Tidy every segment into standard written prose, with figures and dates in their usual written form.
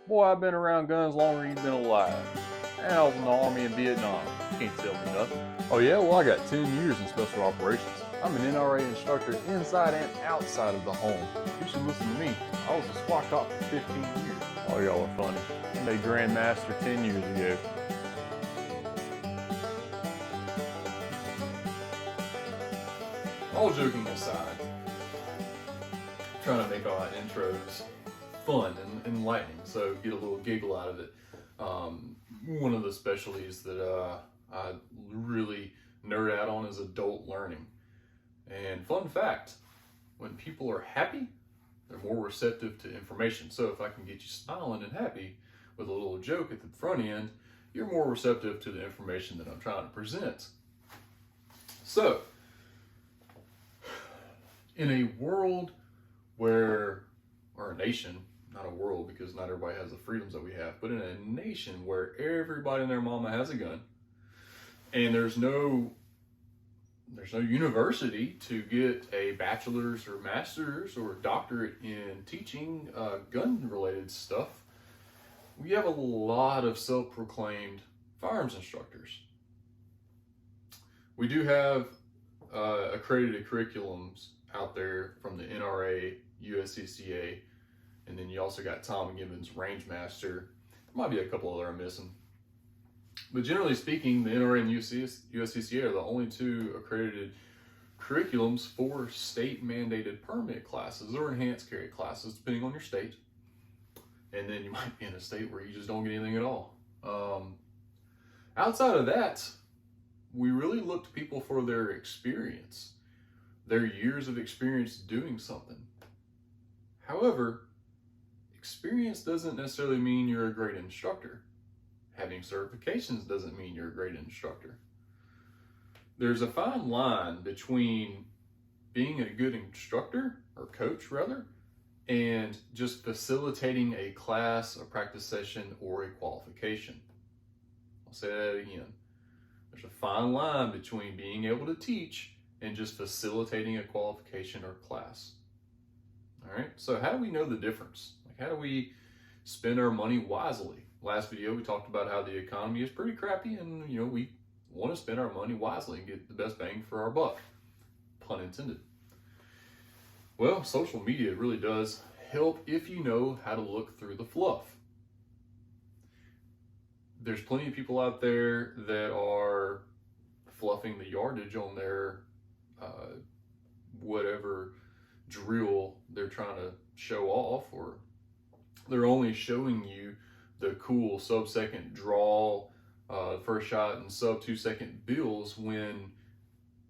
Boy, I've been around guns longer than you've been alive. And I was in the Army in Vietnam. You can't tell me nothing. Oh yeah? Well, I got 10 years in Special Operations. I'm an NRA instructor inside and outside of the home. You should listen to me. I was a SWAT cop for 15 years. Oh, y'all are funny. I made Grandmaster 10 years ago. All joking aside, trying to make our intros fun and enlightening, so get a little giggle out of it. One of the specialties that I really nerd out on is adult learning. And fun fact, when people are happy, they're more receptive to information. So if I can get you smiling and happy with a little joke at the front end, you're more receptive to the information that I'm trying to present. So, in a world where, or a nation, not a world because not everybody has the freedoms that we have, but in a nation where everybody and their mama has a gun, and there's no university to get a bachelor's or master's or doctorate in teaching gun related stuff, we have a lot of self-proclaimed firearms instructors. We do have accredited curriculums out there from the NRA, USCCA, and then you also got Tom Gibbons Range Master. There might be a couple other I'm missing. But generally speaking, the NRA and USCCA are the only two accredited curriculums for state mandated permit classes or enhanced carry classes, depending on your state. And then you might be in a state where you just don't get anything at all. Outside of that, we really look to people for their experience, their years of experience doing something. However, experience doesn't necessarily mean you're a great instructor. Having certifications doesn't mean you're a great instructor. There's a fine line between being a good instructor, or coach rather, and just facilitating a class, a practice session, or a qualification. I'll say that again. There's a fine line between being able to teach and just facilitating a qualification or class. All right, so how do we know the difference? Like, how do we spend our money wisely? Last video, we talked about how the economy is pretty crappy and, we want to spend our money wisely and get the best bang for our buck. Pun intended. Well, social media really does help if you know how to look through the fluff. There's plenty of people out there that are fluffing the yardage on their whatever drill they're trying to show off, or they're only showing you the cool sub-second draw, first shot, and sub-2-second bills, when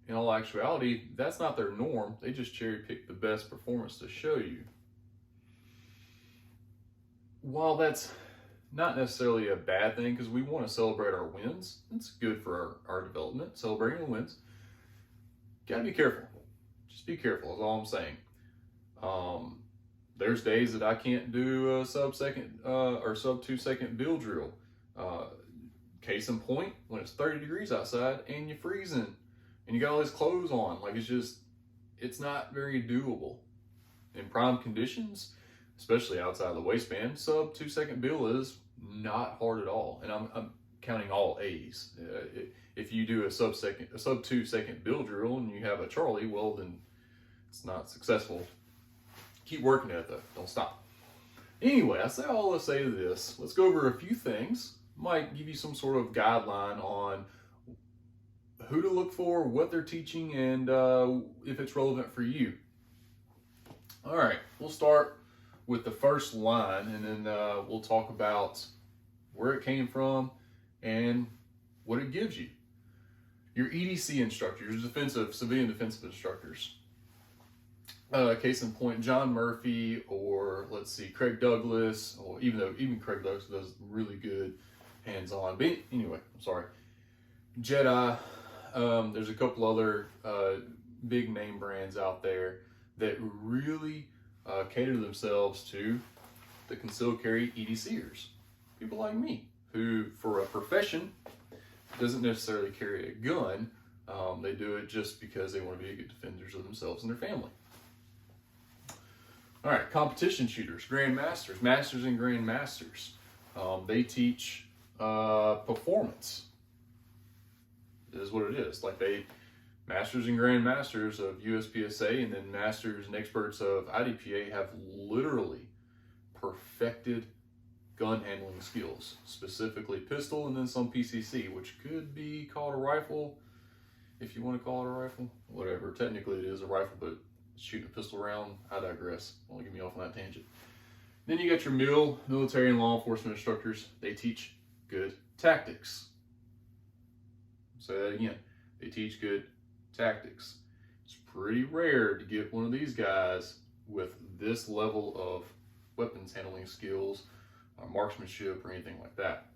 in all actuality, that's not their norm. They just cherry pick the best performance to show you. While that's not necessarily a bad thing, because we want to celebrate our wins, it's good for our development, celebrating the wins. Gotta be careful. Just be careful is all I'm saying. There's days that I can't do a sub-second or sub-2-second bill drill. Case in point, when it's 30 degrees outside and you're freezing and you got all these clothes on, like it's not very doable. In prime conditions, especially outside the waistband, sub-2-second bill is not hard at all. And I'm counting all A's. If you do a sub-2-second bill drill and you have a Charlie, well then it's not successful. Keep working at it though, don't stop. Anyway, I say all to say this. Let's go over a few things. Might give you some sort of guideline on who to look for, what they're teaching, and if it's relevant for you. All right, we'll start with the first line, and then we'll talk about where it came from and what it gives you. Your EDC instructors, your civilian defensive instructors. Case in point, John Murphy, or let's see, Craig Douglas, or even Craig Douglas does really good hands-on. But anyway, I'm sorry. Jedi, there's a couple other big name brands out there that really cater themselves to the concealed carry EDCers. People like me, who for a profession doesn't necessarily carry a gun. They do it just because they want to be good defenders of themselves and their family. All right, competition shooters, grandmasters, masters and grandmasters. They teach performance. It is what it is. Like they masters and grandmasters of USPSA and then masters and experts of IDPA have literally perfected gun handling skills, specifically pistol and then some PCC, which could be called a rifle if you want to call it a rifle. Whatever. Technically, it is a rifle, but shooting a pistol round, I digress. Don't get me off on that tangent. Then you got your military and law enforcement instructors. They teach good tactics. Say that again. They teach good tactics. It's pretty rare to get one of these guys with this level of weapons handling skills, marksmanship, or anything like that.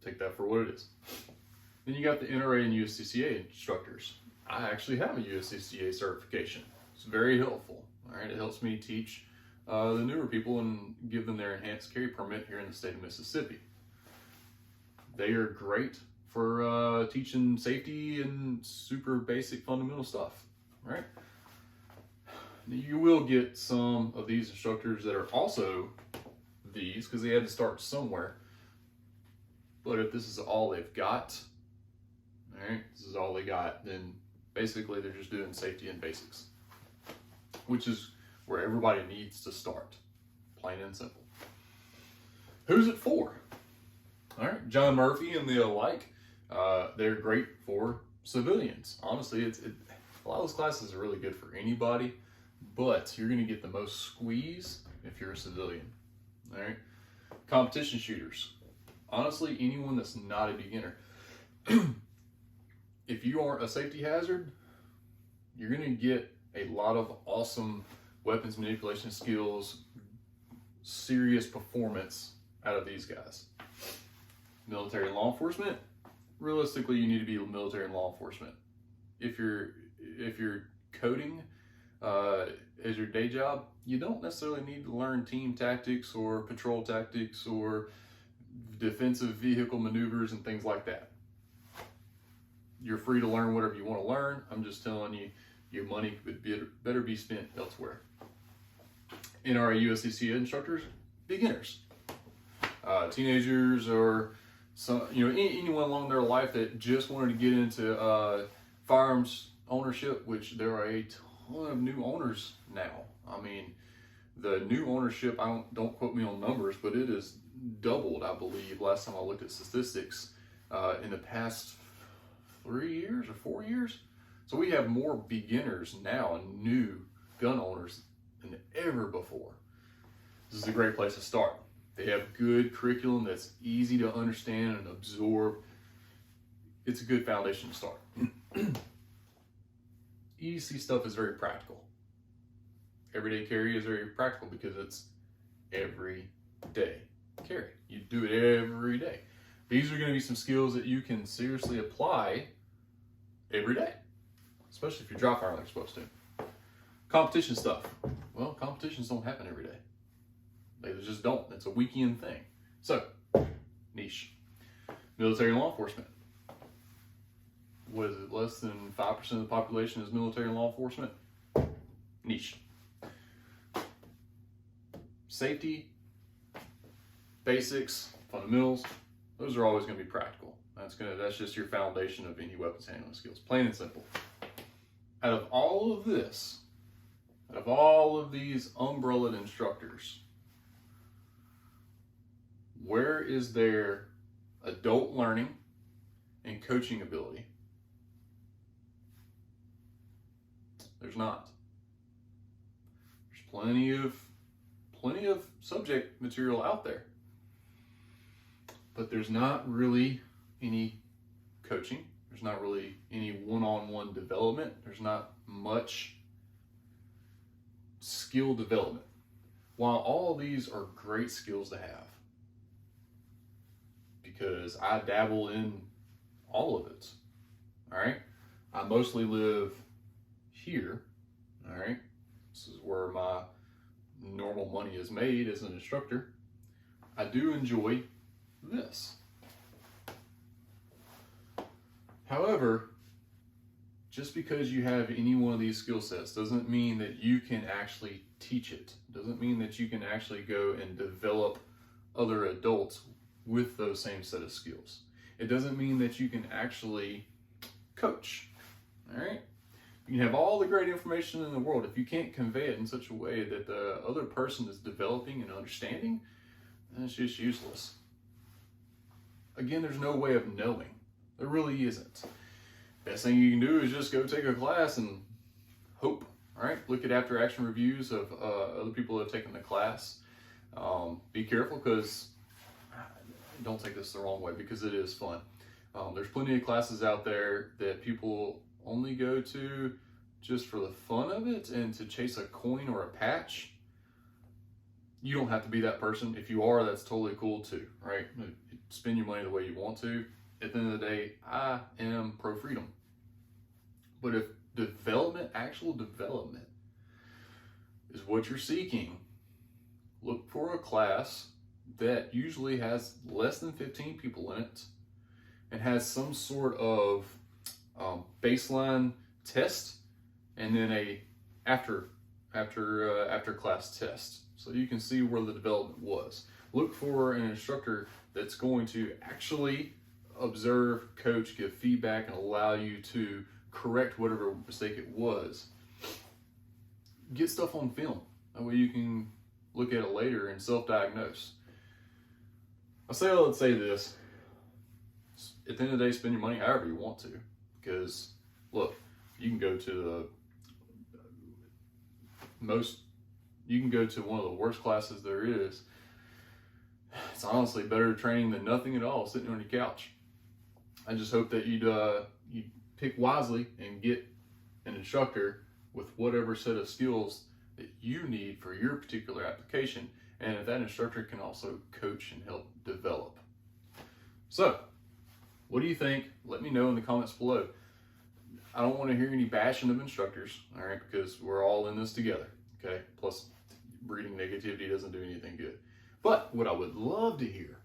Take that for what it is. Then you got the NRA and USCCA instructors. I actually have a USCCA certification. It's very helpful. All right, it helps me teach the newer people and give them their enhanced carry permit here in the state of Mississippi. They are great for teaching safety and super basic fundamental stuff, right? You will get some of these instructors that are also these because they had to start somewhere. But if this is all they've got, all right, this is all they got, then basically they're just doing safety and basics, which is where everybody needs to start, plain and simple. Who's it for? All right, John Murphy and the alike, they're great for civilians. Honestly, a lot of those classes are really good for anybody, but you're going to get the most squeeze if you're a civilian. All right, competition shooters. Honestly, anyone that's not a beginner. If you aren't a safety hazard, you're going to get a lot of awesome weapons manipulation skills, serious performance out of these guys. Military and law enforcement, realistically, you need to be military and law enforcement. If you're coding as your day job, you don't necessarily need to learn team tactics or patrol tactics or defensive vehicle maneuvers and things like that. You're free to learn whatever you want to learn. I'm just telling you, your money would better be spent elsewhere. NRA USCCA instructors, beginners, teenagers, or anyone along their life that just wanted to get into firearms ownership, which there are a ton of new owners now. I mean, the new ownership, don't quote me on numbers, but it is doubled, I believe, last time I looked at statistics in the past 3 years or 4 years. So we have more beginners now and new gun owners than ever before. This is a great place to start. They have good curriculum that's easy to understand and absorb. It's a good foundation to start. EDC stuff is very practical. Everyday carry is very practical because it's everyday carry. You do it every day. These are going to be some skills that you can seriously apply every day, especially if you're dry firing like you're supposed to. Competition stuff. Well, competitions don't happen every day. They just don't. It's a weekend thing. So, niche. Military and law enforcement. What is it? Less than 5% of the population is military and law enforcement. Niche. Safety, basics, fundamentals. Those are always going to be practical. That's just your foundation of any weapons handling skills, plain and simple. Out of all of this, out of all of these umbrellaed instructors, where is their adult learning and coaching ability? There's not. There's plenty of subject material out there, but there's not really any coaching. There's not really any one-on-one development. There's not much skill development. While all of these are great skills to have, because I dabble in all of it, all right? I mostly live here, all right? This is where my normal money is made as an instructor. I do enjoy this. However, just because you have any one of these skill sets doesn't mean that you can actually teach it. It doesn't mean that you can actually go and develop other adults with those same set of skills. It doesn't mean that you can actually coach. All right? You can have all the great information in the world. If you can't convey it in such a way that the other person is developing and understanding, then it's just useless. Again, there's no way of knowing. There really isn't. Best thing you can do is just go take a class and hope. All right, look at after action reviews of other people that have taken the class. Be careful, because don't take this the wrong way, because it is fun. There's plenty of classes out there that people only go to just for the fun of it and to chase a coin or a patch. You don't have to be that person. If you are, that's totally cool too, right? Spend your money the way you want to. At the end of the day, I am pro freedom. But if actual development is what you're seeking, look for a class that usually has less than 15 people in it and has some sort of baseline test and then a after class test, so you can see where the development was. Look for an instructor that's going to actually observe, coach, give feedback, and allow you to correct whatever mistake it was. Get stuff on film. That way you can look at it later and self-diagnose. Let's say this. At the end of the day, spend your money however you want to. Because, look, you can go to one of the worst classes there is. It's honestly better training than nothing at all, sitting on your couch. I just hope that you'd pick wisely and get an instructor with whatever set of skills that you need for your particular application, and if that instructor can also coach and help develop. So, what do you think? Let me know in the comments below. I don't want to hear any bashing of instructors, all right, because we're all in this together, okay? Plus, breeding negativity doesn't do anything good. But what I would love to hear,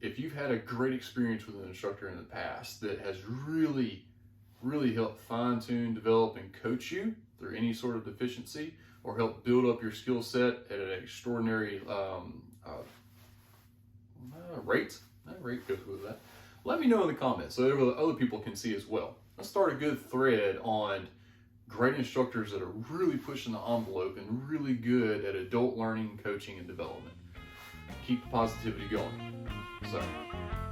if you've had a great experience with an instructor in the past that has really, really helped fine-tune, develop, and coach you through any sort of deficiency, or help build up your skill set at an extraordinary rate. That rate goes with that. Let me know in the comments so other people can see as well. Let's start a good thread on great instructors that are really pushing the envelope and really good at adult learning, coaching, and development. Keep the positivity going. So,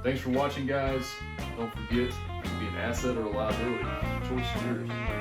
thanks for watching, guys. Don't forget, you can be an asset or a liability. The choice is yours.